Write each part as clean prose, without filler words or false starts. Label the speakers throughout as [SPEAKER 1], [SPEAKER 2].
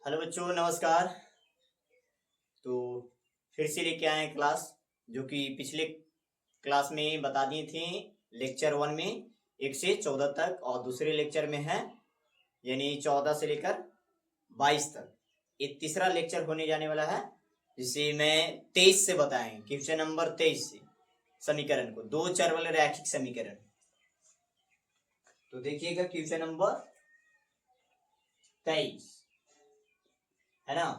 [SPEAKER 1] Hello बच्चों, नमस्कार। तो फिर से लेके आए हैं क्लास जो कि पिछले क्लास में बता दी थी। लेक्चर 1 में 1 से 14 तक और दूसरे लेक्चर में है यानी 14 से लेकर 22 तक। ये तीसरा लेक्चर होने जाने वाला है जिसे मैं 23 से बताएंगे, क्वेश्चन नंबर 23 से समीकरण को, दो चर वाले रैखिक समीकरण। तो देखिएगा क्वेश्चन नंबर 23 है ना।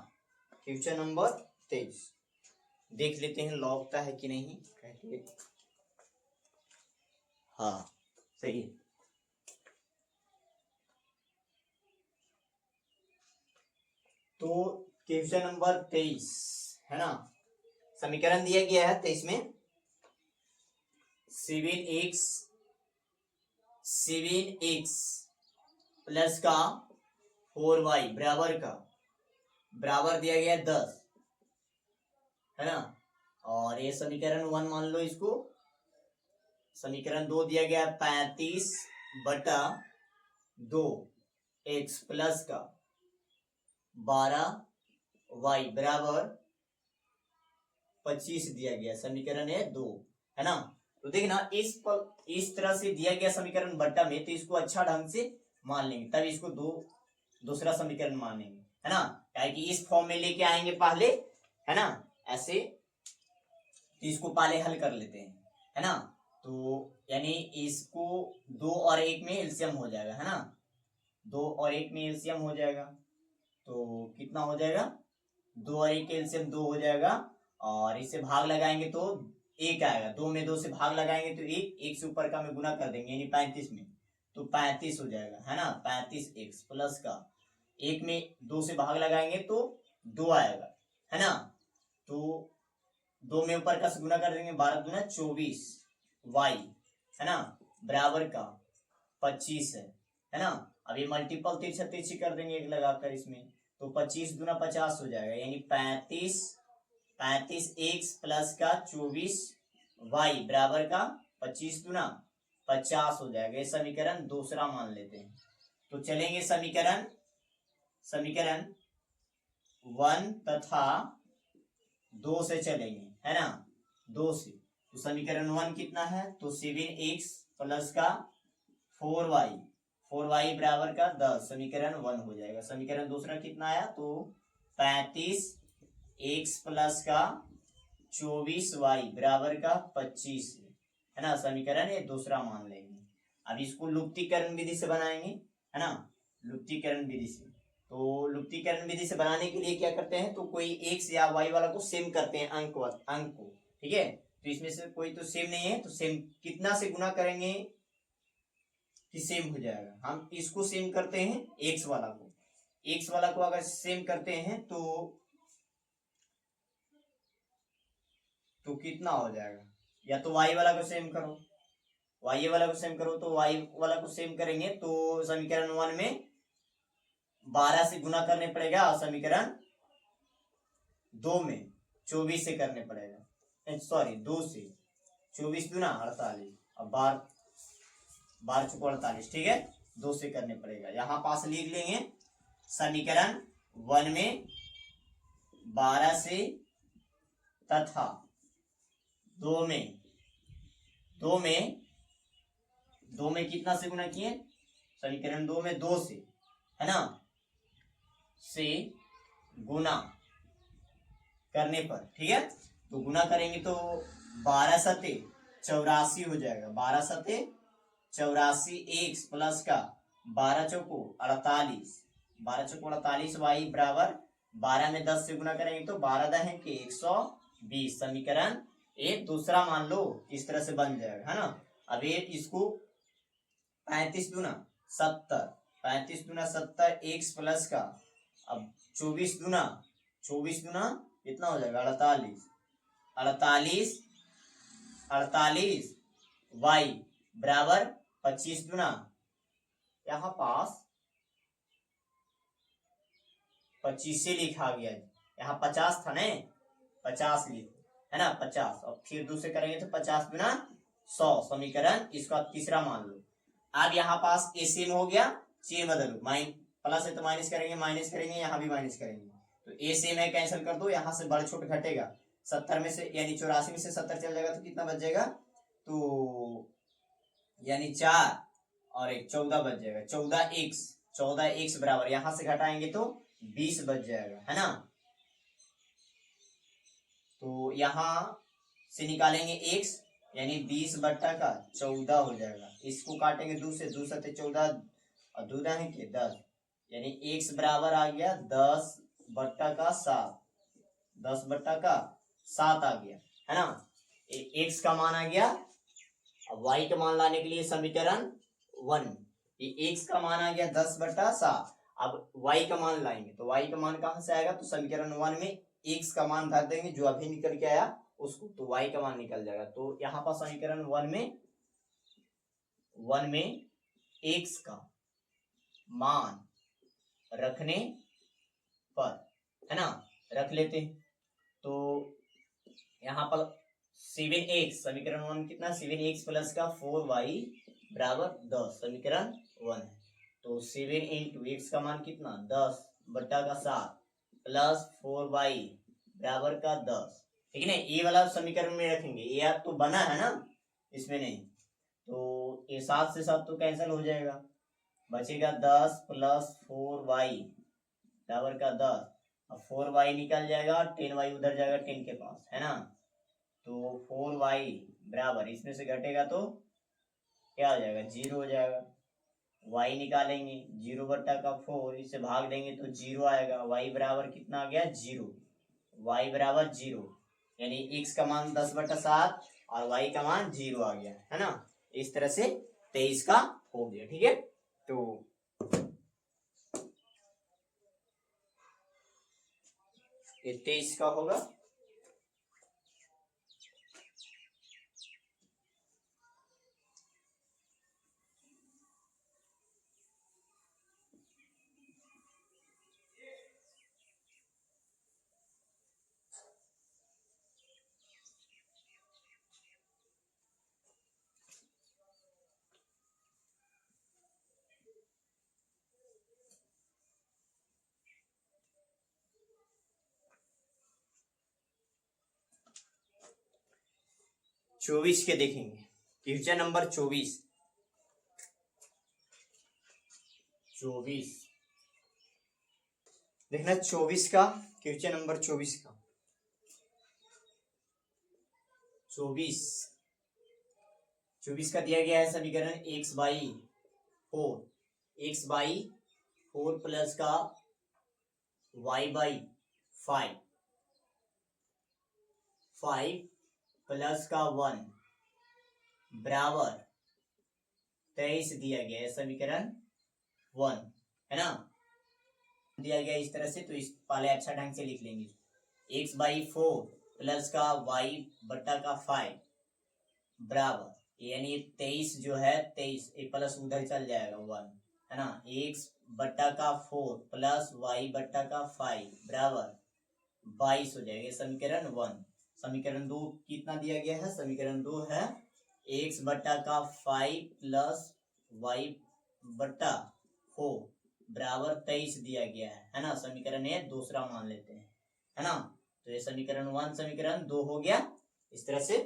[SPEAKER 1] क्वेश्चन नंबर 23 देख लेते हैं लौटता है कि नहीं। हाँ सही है। तो क्वेश्चन नंबर 23 है ना। समीकरण दिया गया है 23 में 7x प्लस का 4y बराबर दिया गया है 10 है ना। और ये समीकरण 1 मान लो इसको। समीकरण 2 दिया गया है 35/2 x प्लस का 12y बराबर 25 दिया गया। समीकरण है 2 है ना। तो देखना इस तरह से दिया गया समीकरण बट्टा में, तो इसको अच्छा ढंग से मान लेंगे, तब इसको दूसरा समीकरण मानेंगे है ना। कि इस फॉर्म में लेके आएंगे पहले है ना, ऐसे। तो इसको पहले हल कर लेते हैं है ना। तो यानी इसको 2 और 1 में एलसीएम हो जाएगा है ना। 2 और 1 में एलसीएम हो जाएगा तो कितना हो जाएगा, 2 और 1 के एलसीएम 2 हो जाएगा। और इससे भाग लगाएंगे तो 1 आएगा। 2 में 2 से भाग लगाएंगे तो 1 से ऊपर का में गुना कर देंगे यानी 35 में, तो 35 हो जाएगा है ना। 35x प्लस का 1 में 2 से भाग लगाएंगे तो 2 आएगा है ना। तो 2 में ऊपर का से गुना कर देंगे, 12 दूना 24y है ना बराबर का 25 है ना। अब ये मल्टीपल तिरछा तिरछी कर देंगे एक लगाकर इसमें, तो 25 दूना 50 हो जाएगा यानी 35x प्लस का 24y बराबर का 25 दूना 50 हो जाएगा। ये समीकरण दूसरा मान लेते हैं। तो चलेंगे समीकरण 1 तथा 2 से चलेंगे है ना। 2 से तो समीकरण 1 कितना है, तो 7x प्लस का 4y बराबर का 10 समीकरण 1 हो जाएगा। समीकरण दूसरा कितना आया, तो 35x प्लस का 24y बराबर का 25 है ना। समीकरण ये दूसरा मान लेंगे। अब इसको लुप्तीकरण विधि से बनाएंगे है ना। लुप्तीकरण विधि से, तो लुप्तीकरण विधि से बनाने के लिए क्या करते हैं, तो कोई x या y वाला को सेम करते हैं अंक को, ठीक है। तो इसमें से कोई तो सेम नहीं है, तो सेम कितना से गुना करेंगे कि सेम हो जाएगा। हम इसको सेम करते हैं x वाला को अगर सेम करते हैं तो कितना हो जाएगा, या तो y वाला को सेम करो, y वाला को सेम करो, तो y वाला को सेम करेंगे तो समीकरण 1 में 12 से गुना करने पड़ेगा और समीकरण 2 में 24 से करने पड़ेगा। सॉरी 2 से 24 दूना 48, अब 12 चुको 48, ठीक है। 2 से करने पड़ेगा। यहां पास लिख लेंगे समीकरण 1 में 12 से तथा 2 में कितना से गुना किए, समीकरण 2 में 2 से है ना, से गुना करने पर, ठीक है। तो गुना करेंगे तो 12 सते 84 हो जाएगा। 12 सते 84 x प्लस का 12 चौको 48, 12 चौको 48 y बराबर 12 में 10 से गुना करेंगे तो 12 दहें के 120। समीकरण एक दूसरा मान लो इस तरह से बन जाएगा है ना। अब ये इसको 35 दूना 70 x प्लस का, अब 24 दूना कितना हो जाएगा 48 y बराबर 25 दूना, यहाँ पास 25 से लिखा गया, यहाँ 50 था ना, 50 लिखो है ना 50। और फिर दूसरे करेंगे तो 50 दूना 100। समीकरण इसका तीसरा मान लो। अब यहाँ पास ए सेम हो गया, चिन्ह बदलो, प्लस है तो माइनस करेंगे, यहाँ भी माइनस करेंगे, तो ए से मैं कैंसिल कर दो, यहाँ से बड़ छोट घटेगा, 70 में से यानी 84 में से 70 चल जाएगा तो कितना बच जाएगा, तो यानी 4 और 1 14 बच जाएगा, 14x बराबर, यहां से घटाएंगे तो 20 बच जाएगा, है ना। तो यहां से निकालेंगे x, यानी 20 बट्टा का 14 हो जाएगा, इसको काटेंगे 2 से, 2 सत्ते 14 और 2 है कि 10, यानी x बराबर आ गया 10 बट्टा का 7, 10 बट्टा का 7 आ गया, है ना। x का मान आ गया। अब y का मान लाने के लिए समीकरण 1, ये x का मान आ गया 10 बट्टा 7, अब y का मान लाएंगे तो y का मान कहां से आएगा, तो समीकरण 1 में x का मान धर देंगे जो अभी निकल के आया उसको, तो y का मान निकल जाएगा। तो यहाँ पर समीकरण 1 में x का मान रखने पर, है ना, रख लेते हैं, तो यहाँ पर 7x, समीकरण 1 कितना, 7x प्लस का 4y बराबर 10, समीकरण 1 है, तो 7 इंटू एक्स का मान कितना 10 बट्टा का 7 प्लस 4y बराबर का 10, ठीक है ना। ये वाला समीकरण में रखेंगे, ये यार तो बना है ना, इसमें नहीं, तो ये 7 से 7 तो कैंसिल हो जाएगा, बचेगा 10 प्लस 4y बराबर का 10, अब 4y निकल जाएगा, 10y उधर जाएगा 10 के पास, है ना, तो 4y बराबर इसमें से घटेगा तो क्या हो जाएगा, 0 हो जाएगा, y निकालेंगे 0 बट्टा का 4, इसे भाग देंगे तो 0 आएगा, y बराबर कितना आ गया 0, y बराबर 0, यानी x का मान 10 बट्टा 7 और y का मान 0 आ गया, है ना। इस तरह से 23 का हो गया, ठीक है। तो ये 23 का होगा। चौबीस के देखेंगे, क्वेश्चन नंबर 24 देखना, 24 का क्वेश्चन नंबर 24 का 24 का दिया गया है समीकरण x बाई 4 प्लस का y बाई 5 प्लस का 1 बराबर 23 दिया गया है, समीकरण 1, है ना, दिया गया इस तरह से, तो इस पहले अच्छा ढंग से लिख लेंगे, x बाई 4 प्लस का y बट्टा का 5 बराबर, यानी 23 जो है 23, एक प्लस उधर चल जाएगा 1, है ना, x बट्टा का 4 प्लस y बट्टा का 5 बराबर 22 हो जाएगा, समीकरण 1। समीकरण 2 कितना दिया गया है, समीकरण 2 है x बट्टा का 5 प्लस y बट्टा 4 बराबर 23 दिया गया है ना, समीकरण ये दूसरा मान लेते हैं, है ना। तो ये समीकरण 1 समीकरण 2 हो गया इस तरह से,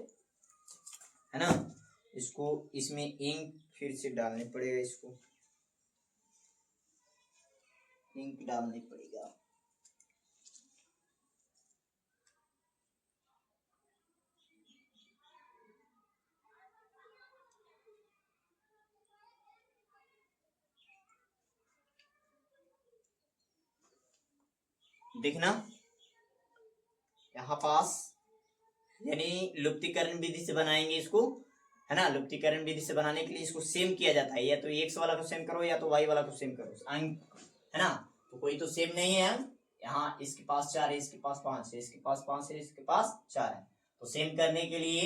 [SPEAKER 1] है ना। इसको इसमें इंक फिर से डालनी पड़ेगा, इसको इंक डालनी पड़ेगा। देखना यहाँ पास, यानी लुप्तीकरण विधि से बनाएंगे इसको, है ना। लुप्तीकरण विधि से बनाने के लिए इसको सेम किया जाता है, या तो x वाला को सेम करो या तो y वाला को सेम करो, अंक, है ना। तो कोई तो सेम नहीं है अंक, यहाँ इसके पास 4 है, इसके पास 5 है, इसके पास 5 है, इसके पास 4 है, तो सेम करने के लिए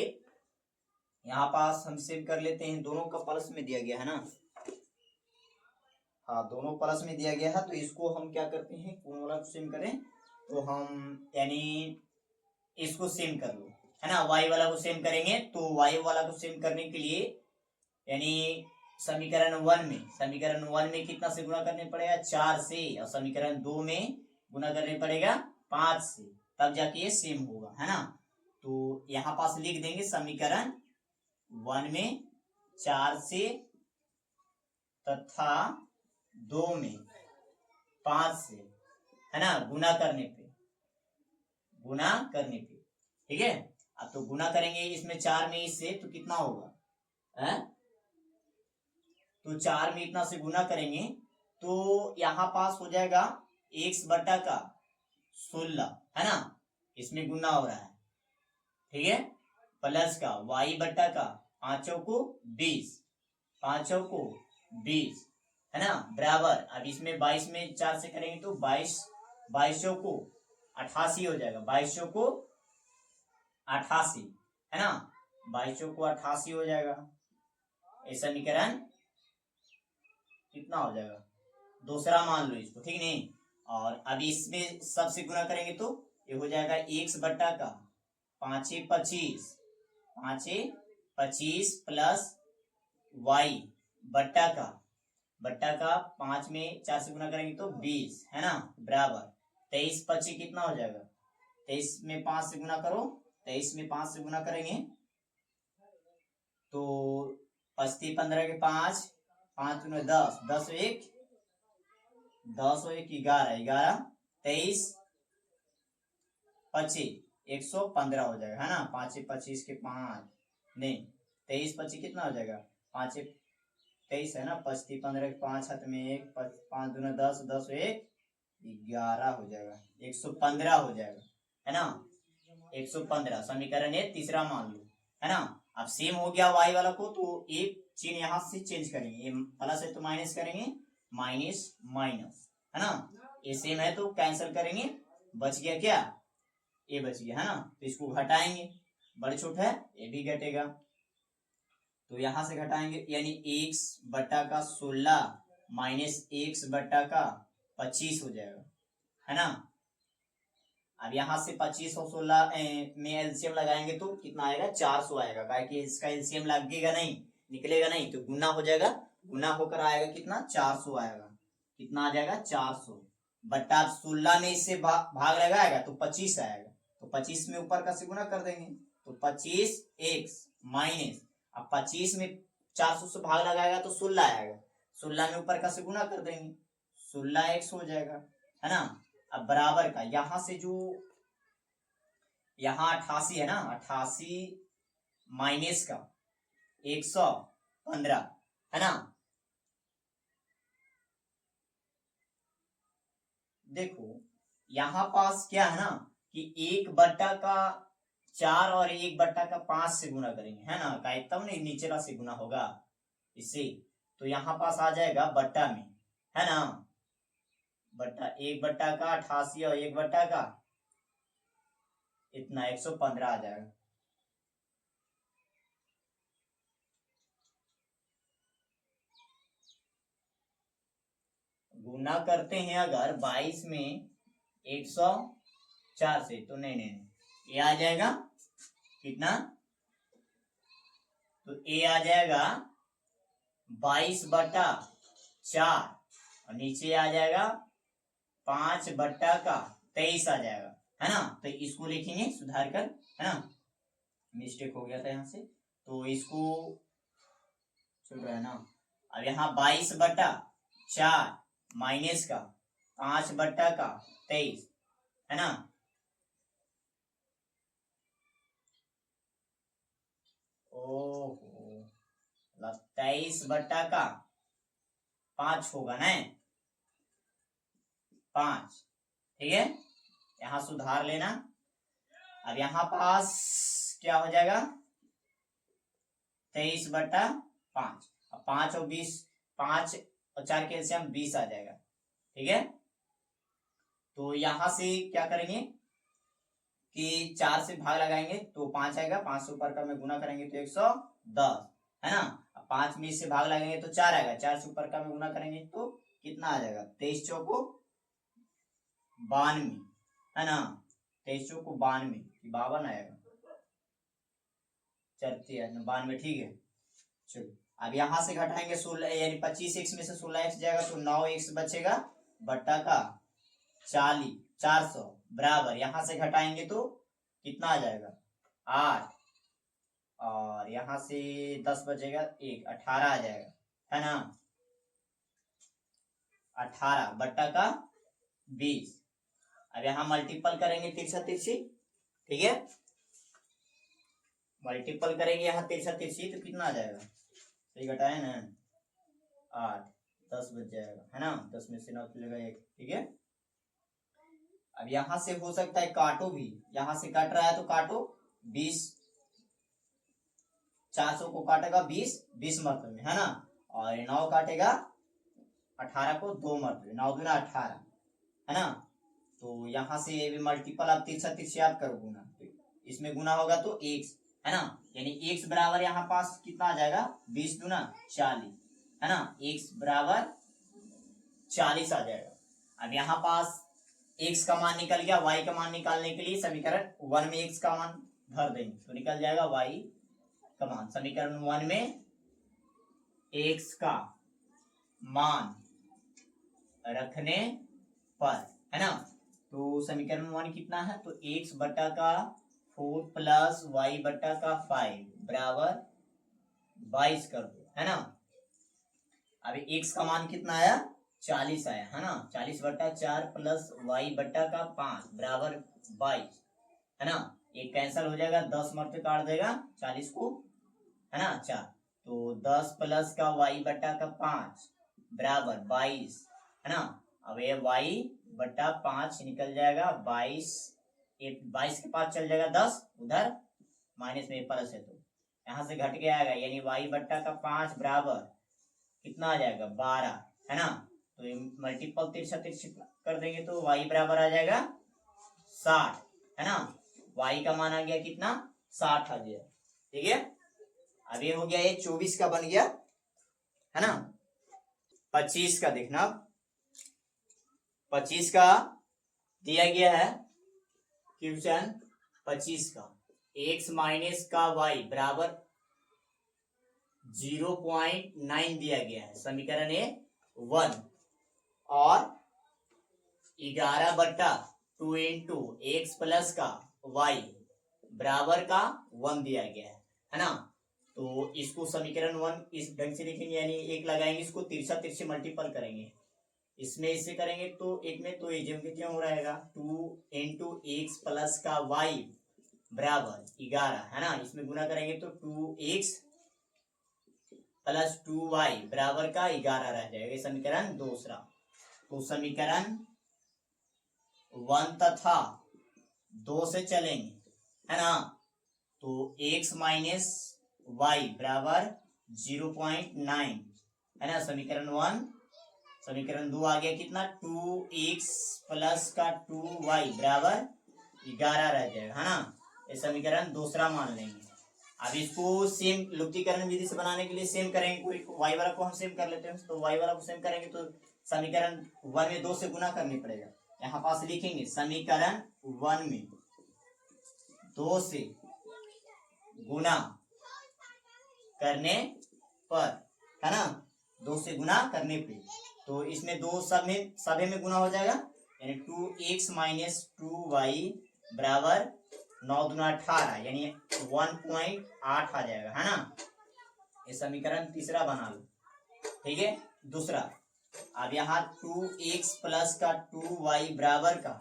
[SPEAKER 1] यहाँ पास हम सेम कर लेते हैं, दोनों का प्लस में दिया गया है ना, हाँ दोनों प्लस में दिया गया है, तो इसको हम क्या करते हैं, कौन वाला को सेम करें, तो हम यानी इसको सेम कर लो, है ना, y वाला को सेम करेंगे, तो y वाला को सेम करने के लिए यानी समीकरण वन में कितना से गुना करने पड़ेगा, 4 से, और समीकरण 2 में गुना करने पड़ेगा 5 से, तब जाके ये सेम होगा, है ना। तो यहाँ पास लिख देंगे समीकरण 1 में 4 से तथा 2 में 5 से, है ना, गुना करने पे, ठीक है। अब तो गुना करेंगे इसमें 4 में इससे, तो कितना होगा, है, तो 4 में इतना से गुना करेंगे तो यहाँ पास हो जाएगा x बटा का 16, है ना, इसमें गुना हो रहा है, ठीक है, प्लस का y बटा का 5 को 20, 5 को 20, है ना, बराबर। अब इसमें 22 में 4 से करेंगे तो 22 को 88 हो जाएगा, 22 को 88, है ना, 22 को 88 हो जाएगा। ये समीकरण कितना हो जाएगा, दूसरा मान लो इसको, ठीक नहीं। और अब इसमें सबसे गुना करेंगे तो ये हो जाएगा x बट्टा का 5 25, 25 प्लस y बट्टा का 5 में 4 से गुना करेंगे तो 20, है ना, बराबर 23 25 कितना हो जाएगा, 23 में 5 से गुना करो, 23 में 5 से गुना करेंगे तो 25 15 के 5 5 में 10 10 1 11 11 23 25 115 हो जाएगा, है ना, 5 25 के 5 नहीं 23 25 कितना हो जाएगा, 5 23 है ना, 25 15 के 5 हाथ में 1 5 दूना 10 10 1 11 हो जाएगा, 115 हो जाएगा, है ना, 115 समीकरण है तीसरा मान लो, है ना। अब सेम हो गया y वाला को, तो एक चिन्ह यहाँ से चेंज करेंगे, ये प्लस है तो माइनस करेंगे, माइनस माइनस, है ना, ये सेम है तो कैंसिल करेंगे, बच गया क्या, ये बच गया, है ना, तो इसको घटाएंगे, बड़े छोटा है ये भी घटेगा, तो यहां से घटाएंगे, यानी x बटा का 16 माइनस x बटा का 25 हो जाएगा, है ना। अब यहाँ से 25 और 16 में एलसीएम लगाएंगे तो कितना आएगा, 400 आएगा, कि इसका एलसीएम लगेगा नहीं, निकलेगा नहीं, तो गुना हो जाएगा, गुना होकर आएगा कितना, 400 आएगा, कितना आ जाएगा 400 बटा 16 में इससे भाग लगाएगा तो 25 आएगा, तो 25 में ऊपर का से गुना कर देंगे तो 25 x माइनस, अब 25 में 400 से भाग लगाएगा तो 16 आएगा, 16 में ऊपर का से गुना कर देंगे 16x हो जाएगा, है ना। अब बराबर का यहां से जो यहाँ 88 है ना, 88 माइनस का 115, है ना, देखो यहाँ पास क्या है ना कि 1 बट्टा का 4 और 1 बट्टा का 5 से गुना करेंगे, है ना, का तब नहीं नीचे से गुना होगा इससे, तो यहाँ पास आ जाएगा बट्टा में, है ना, बट्टा 1 बट्टा का 88 और 1 बट्टा का इतना 115 आ जाएगा। गुना करते हैं अगर 22 में 104 से, तो नहीं ये आ जाएगा कितना, तो ये आ जाएगा 22 बट्टा 4 और नीचे आ जाएगा 5 बट्टा का 23 आ जाएगा, है ना। तो इसको लिखेंगे सुधार कर, है ना, मिस्टेक हो गया था यहाँ से, तो इसको चल रहा है ना। अब यहाँ 22 बट्टा 4 माइनस का 5 बट्टा का 23, है ना, ओहो 23 बट्टा का 5 होगा ना, 5, ठीक है, यहाँ सुधार लेना। अब यहाँ पास क्या हो जाएगा 23 बट्टा 5, अब 5 और 20, 5 और 4 के एलसीएम 20 आ जाएगा, ठीक है। तो यहां से क्या करेंगे कि 4 से भाग लगाएंगे तो 5 आएगा, 5 से ऊपर का में गुना करेंगे तो 110, है ना। अब 5 में इससे भाग लगाएंगे तो 4 आएगा, 4 से ऊपर का में गुना करेंगे तो कितना आ जाएगा 23 चौको 92, है ना, 23 चौको 92 52 आएगा, चलती है 92, ठीक है। चलो अब यहाँ से घटाएंगे 16 यानी 25x में से 16x जाएगा तो 9x बचेगा बट्टा का 400 बराबर यहाँ से घटाएंगे तो कितना आ जाएगा 8 और यहाँ से 10 बचेगा 1 18 आ जाएगा है ना 18 बट्टा का 20। अब यहाँ मल्टीपल करेंगे तिरछा तिरछी ठीक है मल्टीपल करेंगे यहाँ तिरछा तिरछी तो कितना आ जाएगा सही घटाए ना 8 10 बच जाएगा है ना 10 में से 9 चलेगा 1 ठीक है। अब यहाँ से हो सकता है काटो भी यहाँ से कट रहा है तो काटो 20 400 को काटेगा 20 मरतबे में है ना और 9 काटेगा 18 को 2 मरतबे 9 दूना 18 है ना। तो यहाँ से ये भी मल्टीपल आप तिरछा तिरछी आप करो गुना तो इसमें गुना होगा तो x है ना यानी x बराबर यहाँ पास कितना आ जाएगा 20 दूना 40 है ना x बराबर 40 आ जाएगा। अब यहाँ पास x का मान निकल गया y का मान निकालने के लिए समीकरण 1 में x का मान भर देंगे तो निकल जाएगा y का मान समीकरण 1 में x का मान रखने पर है ना तो समीकरण 1 कितना है तो x बटा का 4 प्लस y बटा का 5 बराबर 22 कर दो है ना। अभी x का मान कितना आया 40 आया है ना 40 बटा 4 प्लस y बटा का 5 बराबर 22 है ना एक कैंसिल हो जाएगा 10 मरते काट देगा 40 को है ना 4 तो 10 प्लस का y बटा का 5 बराबर 22 है ना। अब ये y बटा 5 निकल जाएगा 22 के पास चल जाएगा 10 उधर माइनस में प्लस है तो यहाँ से घट के आएगा यानी y बट्टा का 5 बराबर कितना आ जाएगा 12 है ना तो ये मल्टीपल तिरछा तिरछी कर देंगे तो y बराबर आ जाएगा 60 है ना y का मान आ गया कितना 60 आ गया ठीक है। अब ये हो गया ये 24 का बन गया है ना 25 का देखना 25 का दिया गया है क्वेश्चन 25 का x माइनस का y बराबर 0.9 दिया गया है समीकरण है 1 और 11 बट्टा 2 इंटू एक्स प्लस का y बराबर का 1 दिया गया है ना तो इसको समीकरण 1 इस ढंग से लिखेंगे यानी एक लगाएंगे इसको तिरछा तिरछे मल्टीपल करेंगे इसमें इससे करेंगे तो एक में तो क्या हो रहेगा 2 इंटू एक्स प्लस का y बराबर 11 है ना इसमें गुना करेंगे तो 2x प्लस 2y बराबर का 11 रह जाएगा समीकरण दूसरा। तो समीकरण 1 तथा 2 से चलेंगे है ना तो x माइनस y बराबर 0.9 है ना समीकरण 1 समीकरण 2 आ गया कितना 2x प्लस का 2y बराबर 11 रह जाएगा है ना ये समीकरण दूसरा मान लेंगे। अब इसको सेम लुप्तीकरण विधि से बनाने के लिए सेम करेंगे कोई y वाला को हम सेम कर लेते हैं तो y वाला को सेम करेंगे तो समीकरण 1 में 2 से गुना करनी पड़ेगा यहाँ पास लिखेंगे समीकरण 1 में 2 से गुना करने पर है ना 2 से गुना करने पे तो इसमें 2 सभी में गुना हो जाएगा यानी 2x माइनस 2y बराबर 9 दूना 18 यानी 1.8 आ जाएगा है ना ये समीकरण तीसरा बना लो ठीक है। दूसरा अब यहाँ 2x प्लस का 2y बराबर का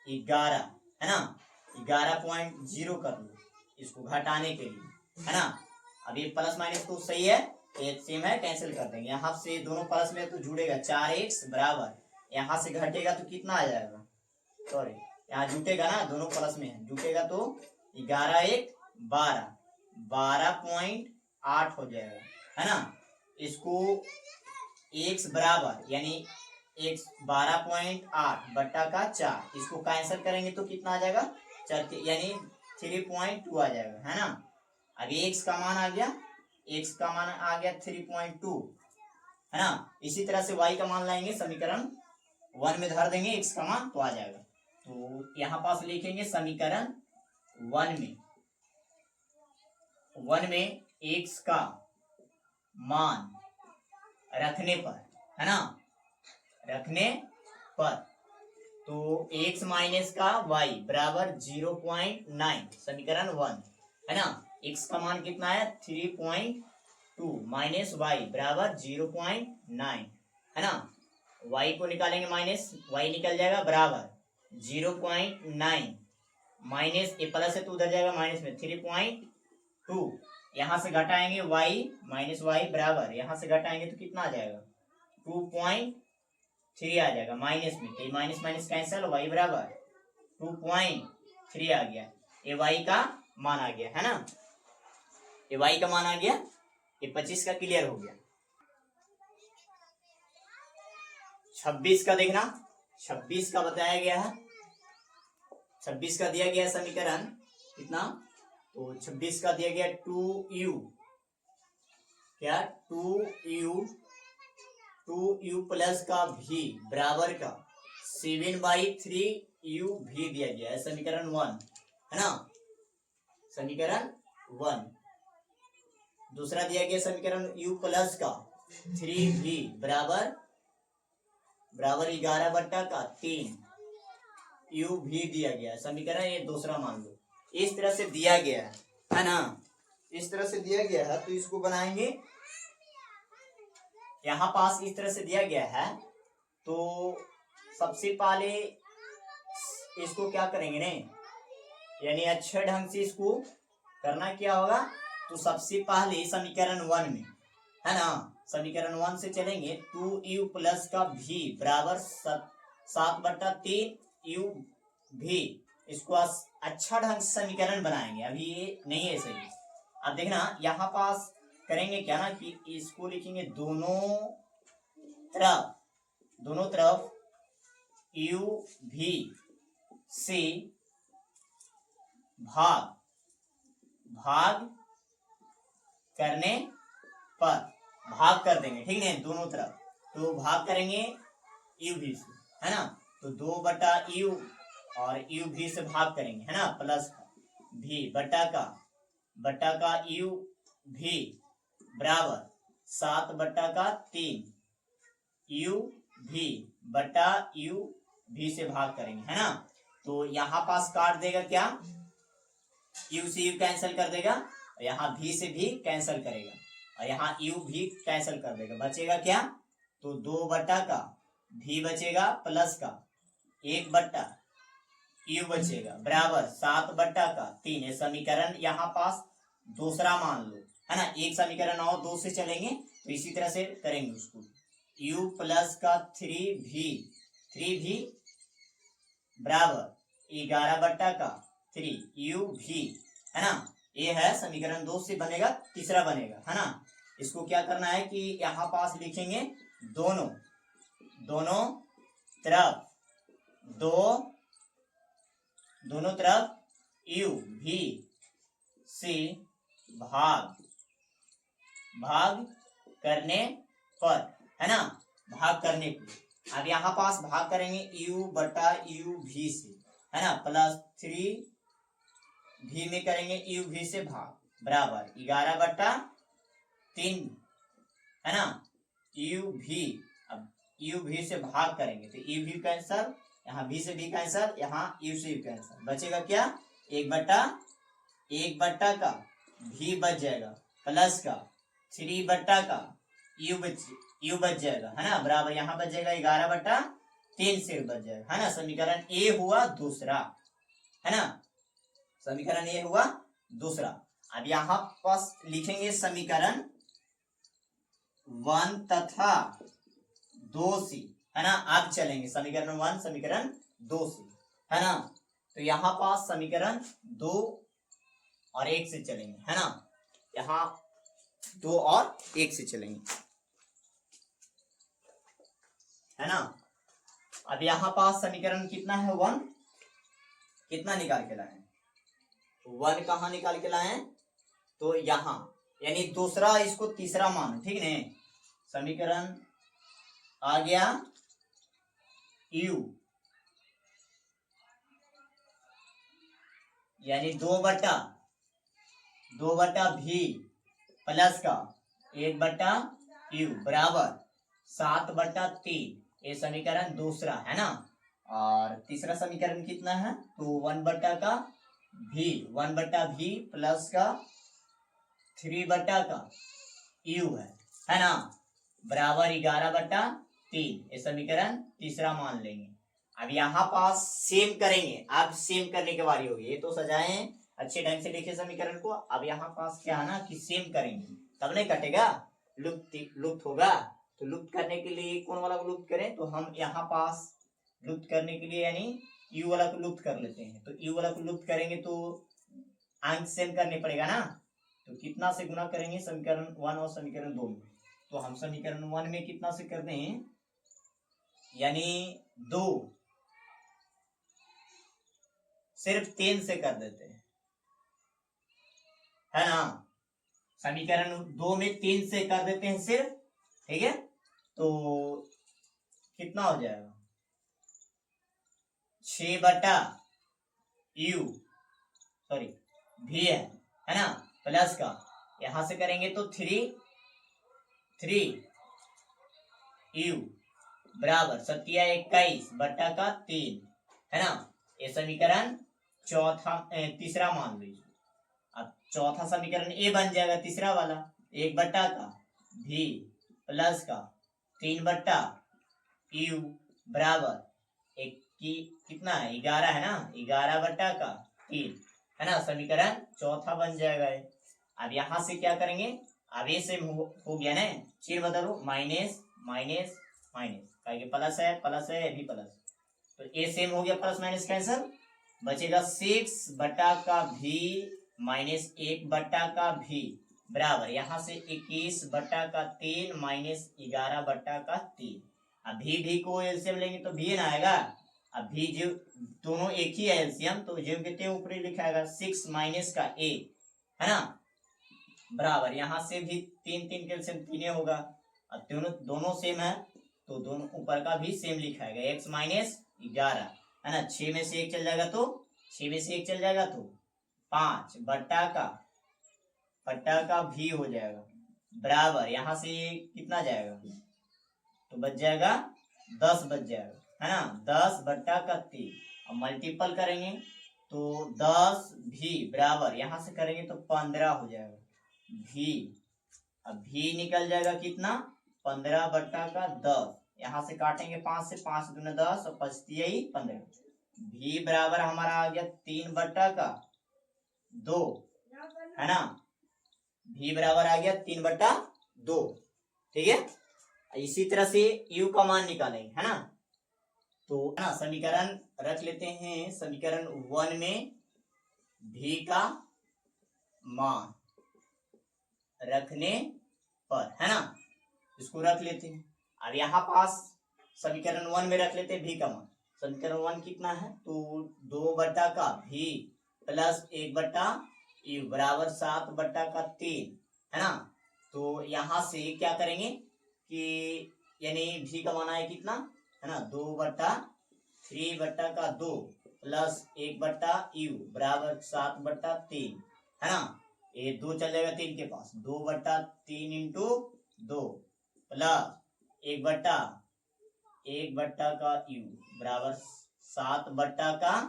[SPEAKER 1] 11 है ना 11.0 कर लो इसको घटाने के लिए है ना। अब ये प्लस माइनस तो सही है एक सेम है कैंसिल कर देंगे यहाँ से दोनों प्लस में तो जुड़ेगा 4x बराबर यहाँ से घटेगा तो कितना आ जाएगा सॉरी यहाँ जुटेगा ना दोनों प्लस में जुटेगा तो 11 1 12.8 हो जाएगा है ना। इसको x बराबर यानी x 12.8 बट्टा का 4 इसको कैंसिल करेंगे तो कितना आ जाएगा 4 यानी 3.2 आ जाएगा है ना। अभी x का मान आ गया x का मान आ गया 3.2 है ना। इसी तरह से y का मान लाएंगे समीकरण 1 में धर देंगे x का मान तो आ जाएगा तो यहाँ पास लिखेंगे समीकरण 1 में x का मान रखने पर, है ना, रखने पर, तो x माइनस का y बराबर 0.9 समीकरण 1, है ना। x का मान कितना है 3.2 माइनस y बराबर 0.9, है ना। y को निकालेंगे माइनस, y निकल जाएगा बराबर 0.9 माइनस, ये प्लस है तो उधर जाएगा माइनस में 3.2, यहाँ से घटाएंगे y माइनस y बराबर, यहाँ से घटाएंगे तो कितना आ जाएगा 2.3 आ जाएगा माइनस में, तो माइनस माइनस कैंसिल, y बराबर 2.3 आ गया। ये y का मान आ गया, है ना, ये y का मान आ गया। ये 25 का क्लियर हो गया। 26 का देखना, 26 का बताया गया है, 26 का दिया गया समीकरण कितना, तो 26 का दिया गया 2u, क्या 2u प्लस का v बराबर का 7/3u v दिया गया है, समीकरण 1, है ना, समीकरण 1। दूसरा दिया गया समीकरण u प्लस का 3v बराबर 11/3 u भी दिया गया है, समीकरण ये दूसरा मान लो। इस तरह से दिया गया है ना, इस तरह से दिया गया है, तो इसको बनाएंगे। यहाँ पास इस तरह से दिया गया है, तो सबसे पहले इसको क्या करेंगे ने, यानी अच्छे ढंग से इसको करना क्या होगा, तो सबसे पहले समीकरण 1 में, है ना, समीकरण 1 से चलेंगे, 2u प्लस का v बराबर 7/3 u भी, इसको अच्छा ढंग से समीकरण बनाएंगे। अभी ये नहीं है सही। अब देखना यहाँ पास करेंगे क्या ना, कि इसको लिखेंगे दोनों तरफ u भी से भाग करने पर, भाग कर देंगे, ठीक है, दोनों तरफ, तो भाग करेंगे u भी से, है ना, तो 2/u और u भी से भाग करेंगे, है ना, प्लस भी बटा का u भी बराबर 7/3 u भी बटा u भी से भाग करेंगे, है ना। तो यहाँ पास काट देगा क्या, u से u कैंसिल कर देगा, और यहाँ भी से भी कैंसिल करेगा, और यहाँ u भी कैंसिल कर देगा, बचेगा क्या, तो 2/का भी बचेगा प्लस का 1/u बचेगा बराबर 7/3। ये समीकरण यहाँ पास दूसरा मान लो, है ना। एक समीकरण और 2 से चलेंगे, तो इसी तरह से करेंगे उसको, u प्लस का 3v बराबर 11/3 u भी, है ना। ये है समीकरण 2 से बनेगा, तीसरा बनेगा, है ना। इसको क्या करना है कि यहाँ पास लिखेंगे दोनों तरफ u भी से भाग करने पर, है ना, भाग करने पर। अब यहाँ पास भाग करेंगे u/u भी से, है ना, प्लस 3 भी में करेंगे u भी से भाग बराबर 11/3, है ना, u भी। अब u भी से भाग करेंगे तो u भी कैंसल, यहाँ भी से भी कैंसल, यहाँ u से भी कैंसल, बचेगा क्या 1/1 का भी बच जाएगा, प्लस का 3/का u बच जाएगा, है ना, बराबर यहाँ बच जाएगा 11/3 से बच जाएगा, है ना। समीकरण ए हुआ दूसरा, है ना, समीकरण ए हुआ दूसरा। अब यहाँ पास लिखेंगे समीकरण 1 तथा 2 से, है ना। अब चलेंगे समीकरण 1 समीकरण 2 से, है ना। तो यहाँ पास समीकरण 2 और 1 से चलेंगे, है ना, यहाँ 2 और 1 से चलेंगे, है ना। अब यहाँ पास समीकरण कितना है 1, कितना निकाल के लाए, 1 कहाँ निकाल के लाए, तो यहाँ, यानी दूसरा, इसको तीसरा मान, ठीक है। समीकरण आ गया u, यानी 2/भी प्लस का 1 बट्टा यू बराबर 7/3। ये समीकरण दूसरा है ना। और तीसरा समीकरण कितना है, तो 1 बट्टा का भी, 1 बट्टा भी प्लस का 3 बट्टा का यू है ना, बराबर 11/3। ये समीकरण तीसरा मान लेंगे। अब यहाँ पास सेम करेंगे, अब सेम करने की बारी होगी। ये तो सजाए अच्छे ढंग से लिखे समीकरण को। अब यहाँ पास क्या है ना कि सेम करेंगे, तब नहीं कटेगा, लुप्त होगा। तो लुप्त करने के लिए कौन वाला को लुप्त करें, तो हम यहाँ पास लुप्त करने के लिए यानी यू वाला को लुप्त कर लेते हैं। तो यू वाला को लुप्त करेंगे तो अंक सेम करने पड़ेगा ना। तो कितना से गुना करेंगे समीकरण 1 और समीकरण 2 में, तो हम समीकरण 1 में कितना से कर दें, यानी 2 सिर्फ 3 से कर देते हैं, है ना। समीकरण 2 में 3 से कर देते हैं सिर्फ, ठीक है। तो कितना हो जाएगा, 6 बटा यू, सॉरी भी है ना, प्लस का यहां से करेंगे तो 3 यू बराबर 7 बट्टा का 3, है ना। ये समीकरण तीसरा मान लीजिए। अब चौथा समीकरण ए बन जाएगा, तीसरा वाला 1 बट्टा का भी प्लस का 3 बट्टा यू बराबर एक की कितना है, 11 है ना, 11 बट्टा का 3, है ना। समीकरण चौथा बन जाएगा। अब यहां से क्या करेंगे, अब ये से हो गया ना, चिन्ह बदलो, माइनस माइनस माइनस, प्लस है ये भी प्लस, तो ए सेम हो गया, प्लस माइनस कैंसल, बचेगा 6 बटा का भी माइनस 1 बटा का भी बराबर यहाँ से 21 बटा का 3 माइनस 11 बटा का 3। अब भी को एलसीएम लेंगे तो भी ना आएगा। अब भी जो दोनों एक ही है एलसीएम, तो जो कितने ऊपर लिखा आएगा 6 माइनस का a, है ना, बराबर यहाँ से भी 3 के एलसीएम 3 होगा। अब दोनों सेम है तो दोनों ऊपर का भी सेम लिखा है, x माइनस 11, है ना। 6 में से 1 चल जाएगा तो 6 में से 1 चल जाएगा तो 5 बट्टा का भी हो जाएगा बराबर यहाँ से कितना जाएगा, तो बच जाएगा 10 बच जाएगा, है ना, 10 बट्टा का 3। अब मल्टीपल करेंगे तो 10 भी बराबर यहाँ से करेंगे तो 15 हो जाएगा भी। अब भी निकल जाएगा कितना, 15 बट्टा का 10, यहाँ से काटेंगे 5 से, 5 दूना 10 और 5 15, भी बराबर हमारा आ गया 3 बट्टा का 2, है ना, भी बराबर आ गया 3 बट्टा 2, ठीक है। इसी तरह से u का मान निकालेंगे, है ना। तो है ना समीकरण रख लेते हैं, समीकरण 1 में भी का मान रखने पर, है ना, इसको रख लेते हैं। अब यहाँ पास समीकरण 1 में रख लेते हैं भी का मान। समीकरण 1 कितना है, तो 2 बट्टा का भी प्लस 1 बट्टा यू बराबर 7 बट्टा का 3, है ना। तो यहाँ से क्या करेंगे कि यानी भी का मान है कितना, है ना, 2/3 बट्टा का 2 प्लस 1 बट्टा यू बराबर 7 बट्टा 3, है ना। ये 2 चल जाएगा 3 के पास, 2/3 इंटू 2 प्लस 1 बट्टा का यू बराबर 7 बट्टा का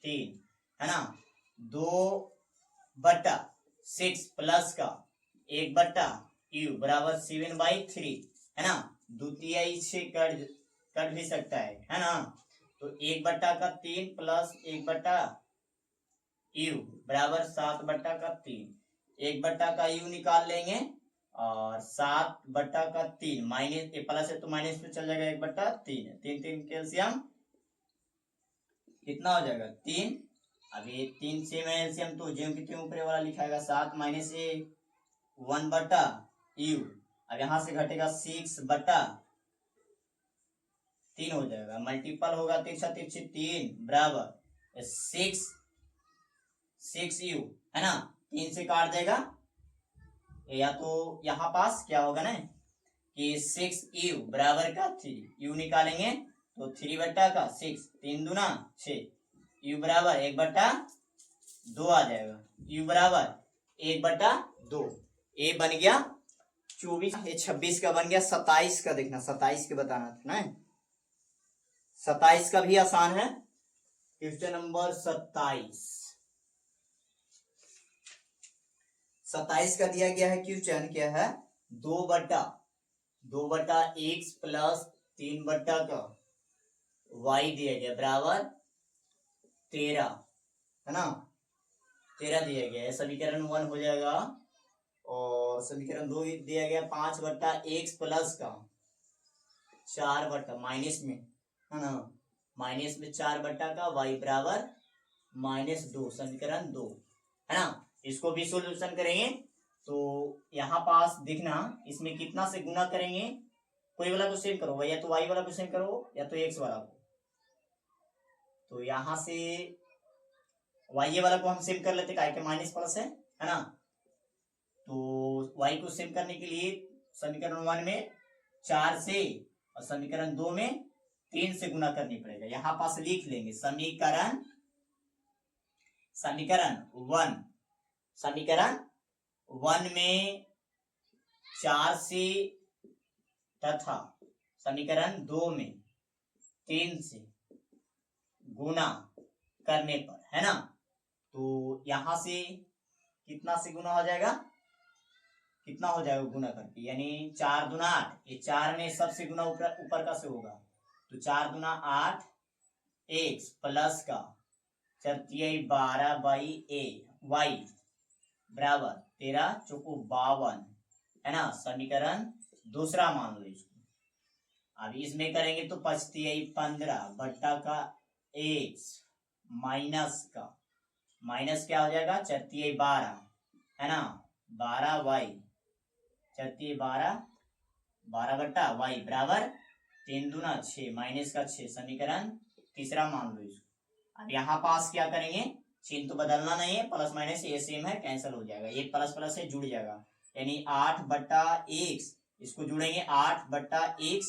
[SPEAKER 1] 3, है ना, 2/6 प्लस का 1 बट्टा यू बराबर 7/3, है ना, द्वितीय से कट भी सकता है ना। तो 1 बट्टा का 3 प्लस 1 बट्टा यू बराबर 7 बट्टा का 3, 1 बट्टा का यू निकाल लेंगे और 7 बट्टा का 3 माइनस प्लस है तो माइनस पे चल जाएगा 1/3, 3 कैल्शियम कितना हो जाएगा 3। अब ये 3 से में एलसीएम तो जो कितने ऊपर वाला लिखाएगा 7 माइनस 1 बट्टा यू, अब यहां से घटेगा 6 बट्टा 3 हो जाएगा, मल्टीपल होगा 3 बराबर 6 यू, है ना, 3 से काट देगा, या तो यहाँ पास क्या होगा ना कि 6 यू बराबर का 3, यू निकालेंगे तो 3 बट्टा का 6, 3 दूना 6, यू बराबर 1/2 आ जाएगा, यू बराबर 1/2, ए बन गया 24 ये 26 का बन गया। 27 का देखना, 27 के बताना था ना। 27 का भी आसान है। Question number 27। 27 का दिया गया है क्वेश्चन क्या है, 2 बटा x प्लस 3 बटा का y दिया गया बराबर 13, है ना। 13 दिया गया है, समीकरण 1 हो जाएगा। और समीकरण 2 दिया गया 5/x प्लस का 4 माइनस में, है ना, माइनस में 4 का y बराबर -2, समीकरण 2, है ना। इसको भी सोल्यूशन करेंगे तो यहाँ पास दिखना, इसमें कितना से गुना करेंगे, कोई वाला को सेम करो, या तो y वाला को सेम करो या तो x वाला को। तो यहाँ से y वाला को हम सेम कर लेते, क्या माइनस प्लस है ना। तो y को सेम करने के लिए समीकरण 1 में 4 से और समीकरण 2 में 3 से गुना करनी पड़ेगा। यहाँ पास लिख लेंगे समीकरण 1 में 4 से तथा समीकरण 2 में 3 से गुना करने पर, है ना। तो यहां से कितना से गुना हो जाएगा, कितना हो जाएगा गुना करके, यानी 4 दूना 8, ये 4 में सबसे गुना ऊपर का से होगा, तो 4 दूना 8 x प्लस का 4×12 बराबर 13 चौको 52, है ना। समीकरण दूसरा मान लो इसको। अब इसमें करेंगे तो 15 बट्टा का x माइनस का माइनस क्या हो जाएगा 4×12, है ना, 12y 4×12 बराबर 3 दूना 6 माइनस का 6, समीकरण तीसरा मान लो इसको। अब यहाँ पास क्या करेंगे, चिन्ह तो बदलना नहीं है, प्लस माइनस ये सेम है, कैंसिल हो जाएगा, एक प्लस प्लस से जुड़ जाएगा, यानी 8/x, इसको जुड़ेंगे 8/x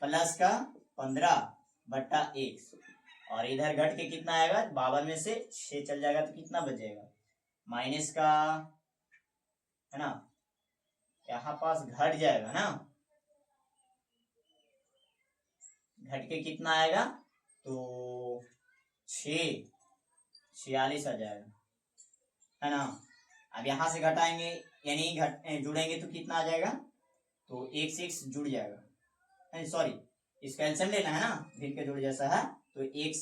[SPEAKER 1] प्लस का 15/x, और इधर घट के कितना आएगा, 52 में से 6 चल जाएगा तो कितना बच जाएगा, माइनस का, है ना, यहाँ पास घट जाएगा ना, घट के कितना आएगा तो 46 आ जाएगा, है ना। अब यहां से घटाएंगे यानी जुड़ेंगे तो कितना आ जाएगा, तो x x जुड़ जाएगा, सॉरी इसका एलसीएम लेना है ना, भिन्न के जुड़ जैसा है, तो x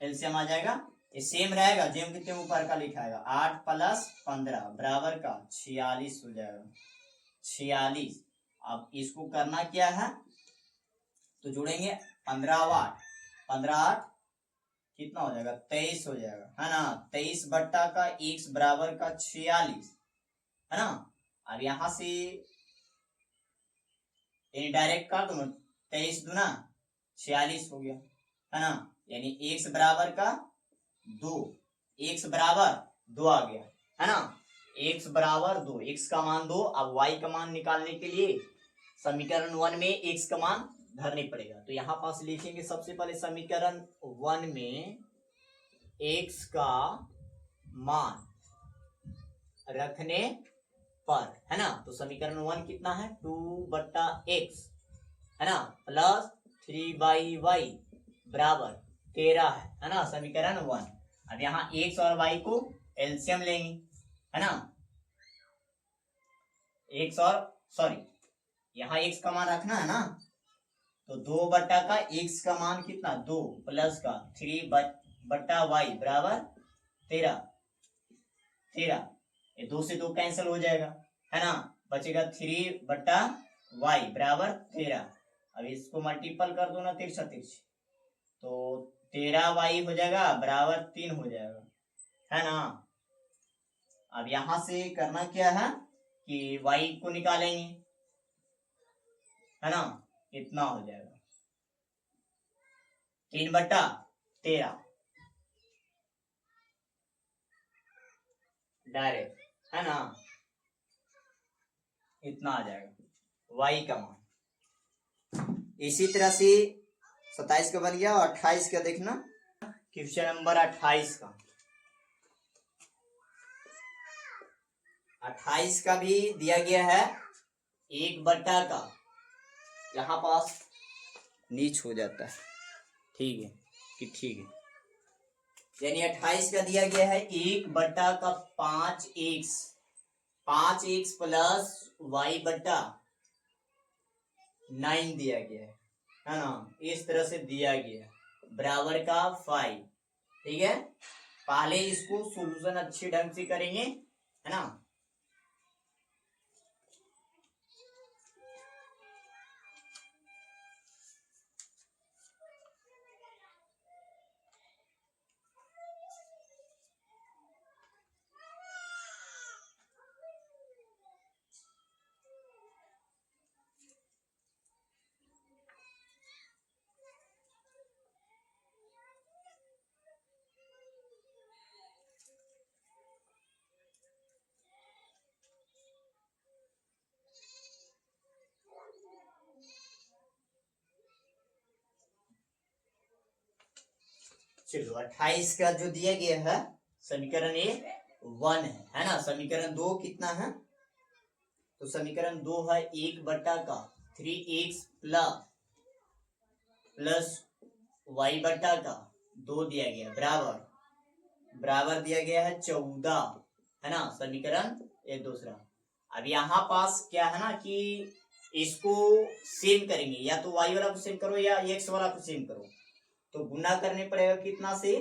[SPEAKER 1] एलसीएम आ जाएगा, ये सेम रहेगा जेम कितने ऊपर का लिखाएगा, 8 + 15 बराबर का 46 हो जाएगा, 46। अब इसको करना क्या है, तो जुड़ेंगे 15 कितना हो जाएगा 23 हो जाएगा, है ना। 23 बट्टा का x बराबर का 46, है ना। अब यहां से डायरेक्ट काट दो, 23 दूना 46 हो गया, है ना, यानी x बराबर का 2, x बराबर 2 आ गया, है ना, x बराबर 2, x का मान 2। अब y का मान निकालने के लिए समीकरण 1 में x का मान धरने पड़ेगा, तो यहां पास लिखेंगे सबसे पहले समीकरण 1 में x का मान रखने पर, है ना, तो समीकरण 1 कितना है 2/x, है ना, प्लस 3/y बराबर 13 है ना, समीकरण 1। अब यहाँ x और y को एलसीएम लेंगे, है ना, x और सॉरी यहाँ x का मान रखना है ना, तो 2 का x का मान कितना 2 प्लस का 3/y बराबर 13, ये 2 से 2 कैंसिल हो जाएगा, है ना, बचेगा 3/y बराबर 13। अब इसको मल्टीपल कर दो ना, 13 तो 13y हो जाएगा बराबर 3 हो जाएगा, है ना। अब यहां से करना क्या है कि y को निकालेंगे, है ना, कितना हो जाएगा 3/13 डायरेक्ट, है ना, इतना आ जाएगा y का मान। इसी तरह से 27 का बन गया, और 28 का देखना, क्वेश्चन नंबर 28 का 28 का भी दिया गया है एक बट्टा का, यहाँ पास नीच हो जाता है, ठीक है कि ठीक है, यानी 28 का दिया गया है एक बट्टा का 5x, 5x प्लस वाई बट्टा 9 दिया गया है ना, इस तरह से दिया गया बराबर का 5। ठीक है, पहले इसको सोल्यूशन अच्छे ढंग से करेंगे, है ना। चलो 28 का जो दिया गया है समीकरण ए 1 है ना। समीकरण 2 कितना है, तो समीकरण 2 है एक बट्टा का 3x प्लस वाई बट्टा का 2 दिया गया बराबर दिया गया है 14, है ना। समीकरण ये दूसरा। अब यहाँ पास क्या है ना कि इसको सेम करेंगे, या तो वाई वाला को सेम करो या एक्स वाला को सेम करो, तो गुना करने पड़ेगा कितना से,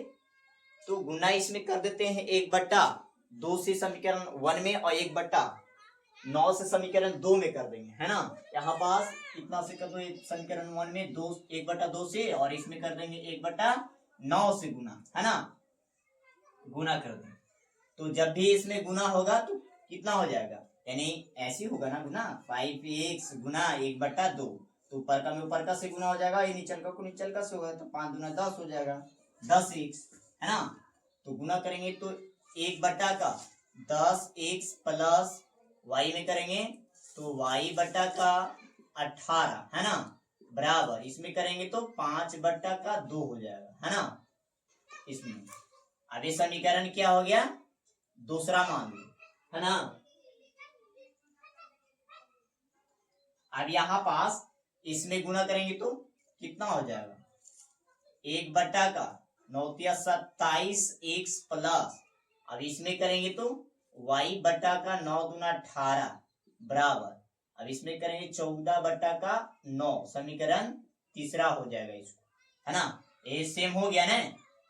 [SPEAKER 1] तो गुना इसमें कर देते हैं 1/2 से समीकरण 1 में, और 1/9 से समीकरण 2 में कर देंगे, है ना। यहाँ पास कितना से कर दो, समीकरण 1 में 1/2 से, और इसमें कर देंगे 1/9 से गुना, है ना, गुना कर देंगे। तो जब भी इसमें गुना होगा तो कितना हो जाएगा, यानी ऐसे होगा ना गुना, 5x गुना 1/2, तो ऊपर का में ऊपर का से गुना हो जाएगा, ये नीचल का को नीचल का से होगा, तो 5 दूना 10 हो जाएगा, 10x, है ना। तो गुना करेंगे तो 1 का 10x प्लस y में करेंगे तो y बट्टा का 18, है ना, बराबर इसमें करेंगे तो 5/2 हो जाएगा, है ना। इसमें अब ये समीकरण क्या हो गया, दूसरा मान लो, है ना। अब यहाँ पास इसमें गुना करेंगे तो कितना हो जाएगा, 1 का 9 27x प्लस, अब इसमें करेंगे तो y बट्टा का 9 दूना 18 बराबर, अब इसमें करेंगे 14/9, समीकरण तीसरा हो जाएगा इसको, है ना। ये सेम हो गया ना।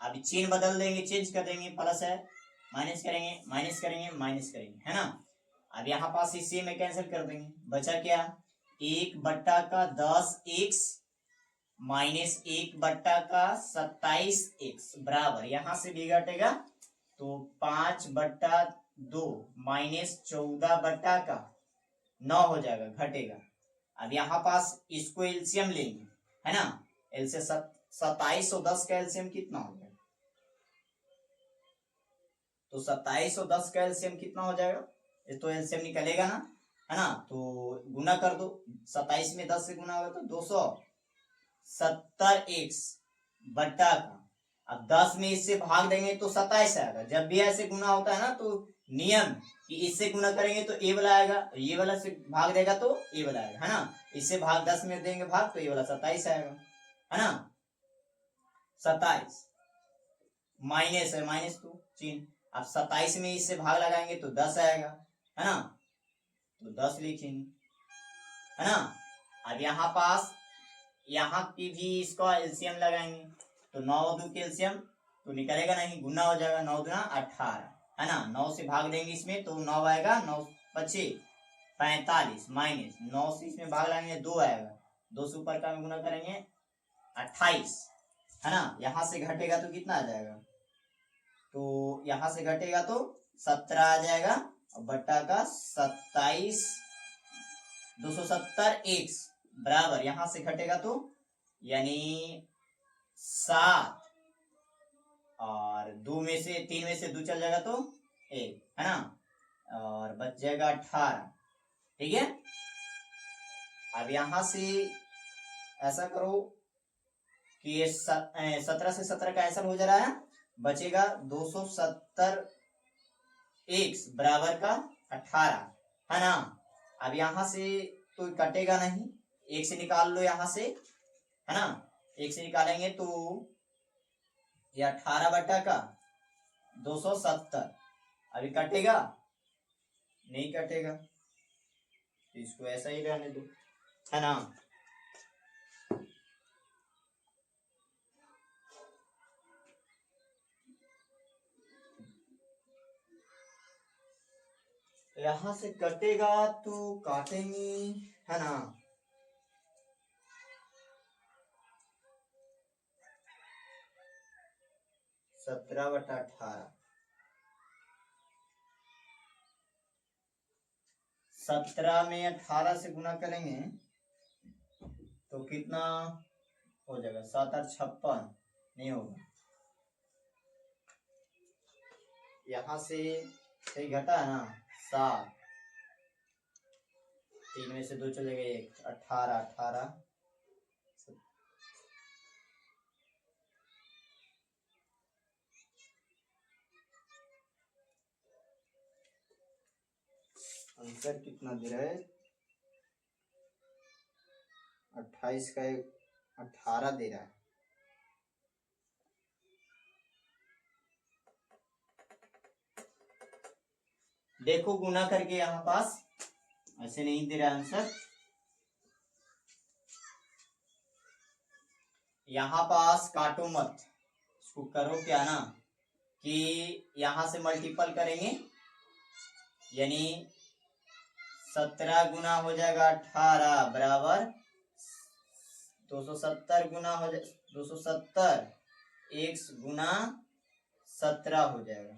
[SPEAKER 1] अब चिन्ह बदल देंगे, चेंज कर देंगे, प्लस है माइनस करेंगे माइनस करेंगे माइनस करेंगे, है ना। अब यहाँ पास इसी में कैंसिल कर देंगे, बचा क्या, 1 का 10x माइनस 1 का 27x बराबर, यहां से भी घटेगा तो 5/2 माइनस 14/9 हो जाएगा, घटेगा। अब यहाँ पास इसको एलसीएम लेंगे, है ना। एल से 27 और 10 का एलसीएम कितना हो जाएगा, तो 27 और 10 का एलसीएम कितना हो जाएगा, ये तो एलसीएम निकलेगा ना, है ना। तो गुना कर दो, 27 में 10 से गुना होगा तो 270x बट्टा का, अब 10 में इससे भाग देंगे तो 27 आएगा। जब भी ऐसे गुना होता है ना तो नियम कि इससे गुना करेंगे तो ए वाला आएगा, ये वाला से भाग देगा तो ए वाला आएगा, है ना। इससे भाग 10 में देंगे भाग तो ये वाला 27 आएगा, है ना। 27 माइनस है, माइनस तो चिन्ह, अब 27 में इससे भाग लगाएंगे तो 10 आएगा, है ना, तो 10 लिखेंगे, है ना। अब यहाँ पास यहाँ की भी इसका एलसीएम लगाएंगे तो 9 2 के एलसीएम तो निकलेगा नहीं, गुना हो जाएगा, 9 दूना 18, है ना। 9 से भाग देंगे इसमें तो 9 आएगा, 9 पचे 45 माइनस 9 से इसमें भाग लगाएंगे 2 आएगा, 2 से ऊपर का में गुना करेंगे 28, है ना। यहाँ से घटेगा तो कितना आ जाएगा, तो यहाँ से घटेगा तो 17 आ जाएगा, और बट्टा का 27 270x बराबर, यहां से घटेगा तो यानी 7, और 2 में से 3 में से 2 चल जाएगा तो 1, है ना, और बच जाएगा 18, ठीक है। अब यहां से ऐसा करो कि ये 17 से 17 कैंसिल हो जा रहा है, बचेगा 270x बराबर का 18, है ना। अब यहां से तो कटेगा नहीं, एक से निकाल लो यहां से, है ना। एक से निकालेंगे तो ये 18 बटा का 270, अभी कटेगा नहीं, कटेगा, तो इसको ऐसा ही रहने दो, है ना। यहां से कटेगा तो काटेंगे, है ना। 17/18, 17 में 18 से गुना करेंगे तो कितना हो जाएगा, 7×8 = 56, नहीं होगा। यहाँ से सही घटा है ना, 7, 3 में से 2 चलेगा 1, 18, 18, आंसर कितना दे रहा है, 28 का 18 दे रहा है। देखो गुना करके यहाँ पास, ऐसे नहीं दे रहा आंसर, यहाँ पास काटो मत, इसको करो क्या ना कि यहां से मल्टीपल करेंगे, यानी 17 गुना हो जाएगा 18 बराबर 270 गुना हो जाए 270, x गुना 17 हो जाएगा।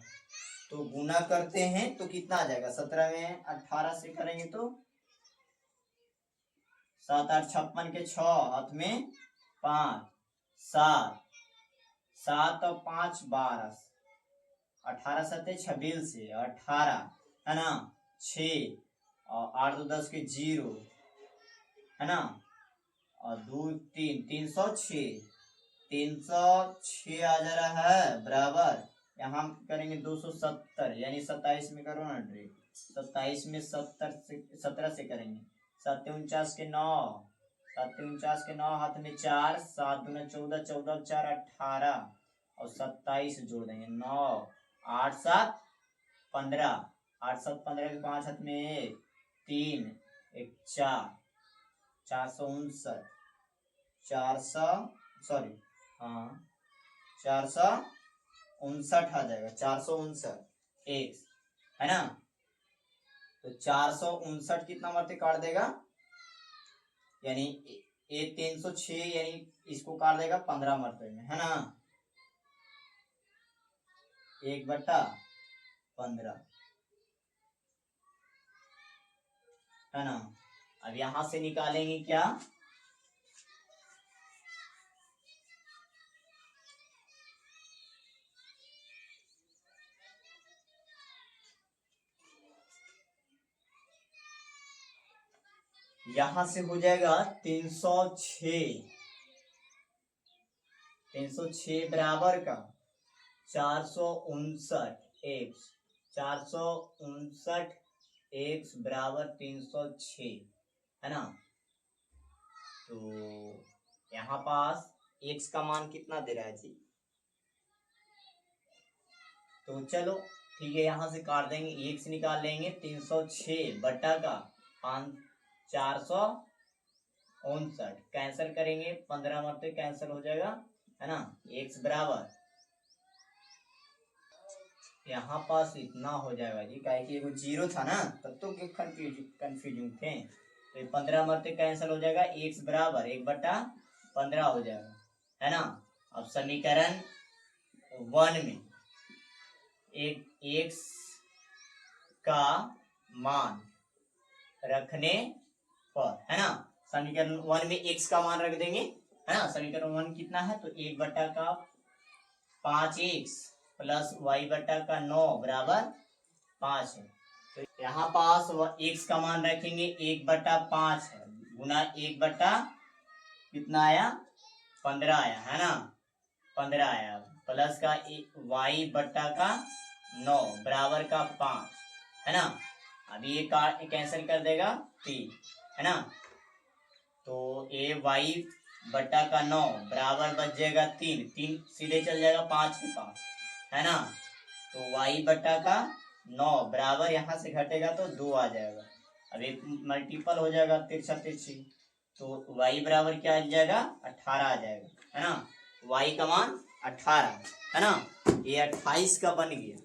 [SPEAKER 1] तो गुना करते हैं तो कितना आ जाएगा, 17 में 18 से करेंगे तो 7 8 56 के 6, हाथ में 5, 7, 7 और 5 12, 18 7 26 से 18, है ना, 6 और 8 2 10 के 0, है ना, और 2 3 306, 306 आ जा रहा है बराबर, यहाँ करेंगे 270, यानी 27 में करो ना डायरेक्ट, 27 में 17 से करेंगे, 7 49 के 9, 7 49 के 9, हाथ में 4, 7 दूना 14, 14 4 18, और 27 जोड़ देंगे 9, 8 7 15, 8 7 15 के 5, हाथ में 1 3 1 4, 459, 459 आ जाएगा, 459 एक, है ना। तो 459 कितना मरते काट देगा, यानी ये 306, यानी इसको काट देगा 15 मरते में, है ना, 1/15, है ना। अब यहां से निकालेंगे क्या, यहां से हो जाएगा 306, 306 बराबर का 459 x, 459 x बराबर 306, है ना। तो यहाँ पास x का मान कितना दे रहा है जी, तो चलो ठीक है, यहाँ से काट देंगे, x निकाल लेंगे, 306 बटा का 459 कैंसिल करेंगे, 15 मरते कैंसिल हो जाएगा, है ना, x बराबर, यहाँ पास इतना हो जाएगा जी, काहे कि एगो 0 था ना, तब तो कंफ्यूजिंग थे, तो 15 मरते कैंसिल हो जाएगा, x बराबर 1/15 हो जाएगा, है ना। अब समीकरण 1 में एक x का मान रखने पर, है ना, समीकरण 1 में x का मान रख देंगे, है ना। समीकरण 1 कितना है, तो 1/5x प्लस y/9 बराबर 5 है। तो यहाँ पास x का मान रखेंगे 1/5 है, गुना 1 कितना आया, 15 आया, है ना, 15 आया, प्लस का y/9 बराबर का 5, है ना। अब ये कैंसिल कर देगा 3, है ना। तो ए वाई बटा का 9 बराबर बच जाएगा 3, 3 सीधे चल जाएगा 5 के पास, है ना। तो वाई बटा का 9 बराबर यहाँ से घटेगा तो 2 आ जाएगा। अब एक मल्टीपल हो जाएगा तिरछा तिरछी, तो वाई बराबर क्या आ जाएगा 18 आ जाएगा, है ना। वाई का मान 18, है ना। ये 28 का बन गया।